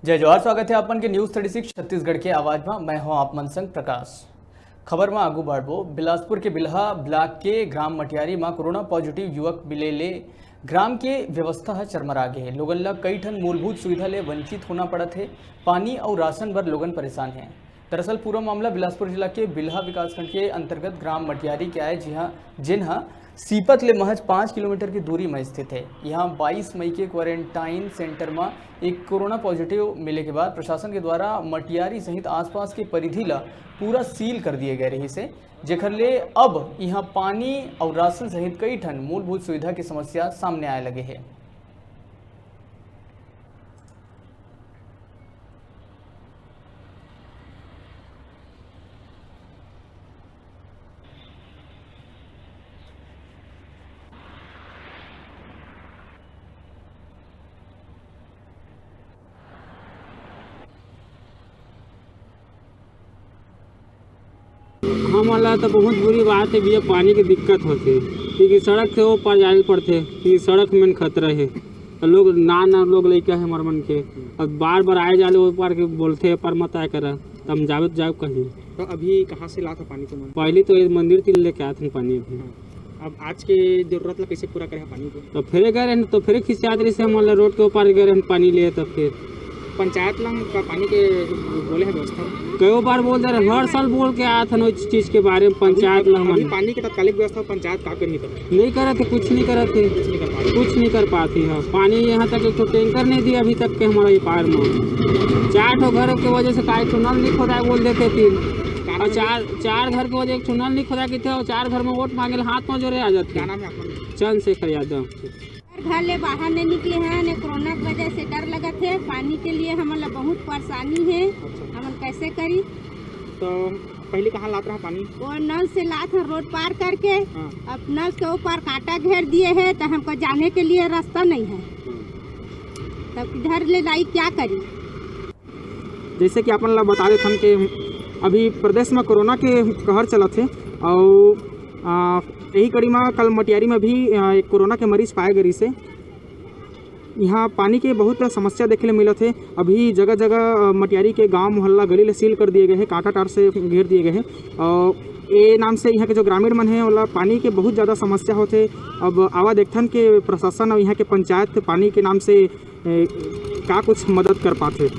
जय जवाहर। स्वागत है आपन के न्यूज 36 छत्तीसगढ़ के आवाज में। मैं हूं आप मनसंग प्रकाश। खबर में आगू बढ़बो। बिलासपुर के बिल्हा ब्लॉक के ग्राम मटियारी में कोरोना पॉजिटिव युवक मिले ग्राम के व्यवस्था है चरमरा गे है। लोगन ला कई ठन मूलभूत सुविधा ले वंचित होना पड़त है। पानी और राशन बर लोगन परेशान हैं। दरअसल पूरा मामला बिलासपुर जिला के बिल्हा विकासखंड के अंतर्गत ग्राम मटियारी के आए, जिन्हा सीपत ले महज 5 किलोमीटर की दूरी में स्थित है। यहाँ 22 मई के क्वारंटाइन सेंटर में एक कोरोना पॉजिटिव मिले के बाद प्रशासन के द्वारा मटियारी सहित आसपास के परिधि ला पूरा सील कर दिए गए रही से, जेकर ले अब यहाँ पानी और राशन सहित कई ठन मूलभूत सुविधा की समस्या सामने आए लगे है। हमला तो बहुत बुरी बात है भैया, पानी की दिक्कत होती क्योंकि सड़क से वो पार जाए पड़ते क्योंकि सड़क में खतरा है। तो लोग ना लोग लड़का है मरमन के, अब बार बार आए जाले वो पार के बोलते पर मत आया करा, तो हम जाओ कहीं। तो अभी कहाँ से लाता पानी को? पहले तो ये मंदिर तिल लेके आते पानी। अभी अब आज के जरूरत ला कैसे पूरा करे पानी को? तो फिर गए रहे तो फिर खिसियात रही से हम रोड के ऊपर गए रहे पानी लिए। तो फिर पंचायत ला का पानी के बोले है व्यवस्था कई बार बोल दे रहे, हर साल बोल के आया था उस चीज के बारे में। पंचायत ला अभी पानी के तत्कालिक व्यवस्था पंचायत का करी नहीं करे थे, कुछ नहीं करे थे, कुछ नहीं कर पाती है। पानी यहाँ तक एक तो टैंकर नहीं दिया अभी तक के हमारा ये पार में। 4 घर की वजह से का नल नहीं खोदा बोल देते थे, और चार घर की वजह से नल नहीं खोदा के थे, और 4 घर में वोट मांगे हाथ में जोरे आ जाते। क्या नाम है आपका? चंद्रशेखर यादव। घर ले बाहर नहीं निकले हैं ने, कोरोना की वजह से डर लगा थे। पानी के लिए हमारा बहुत परेशानी है, हम कैसे करी? तो पहले कहाँ लात रहा पानी? वो नल से लात है रोड पार करके। हाँ। अब नल के ऊपर कांटा घेर दिए हैं तो हमको जाने के लिए रास्ता नहीं है, तब इधर ले लाई क्या करी? जैसे कि अपन ला बता देते हम कि अभी प्रदेश में कोरोना के कहर चलत है, और यही कड़ी में कल मटियारी में भी एक कोरोना के मरीज पाए गए से। यहाँ पानी के बहुत समस्या देखे ले मिलत है। अभी जगह जगह मटियारी के गांव मोहल्ला गली ले सील कर दिए गए हैं, कांटा टार से घेर दिए गए हैं, और ये नाम से यहाँ के जो ग्रामीण मन है वाला पानी के बहुत ज़्यादा समस्या होते। अब आवा देखथन के प्रशासन और यहाँ के पंचायत पानी के नाम से का कुछ मदद कर पाते।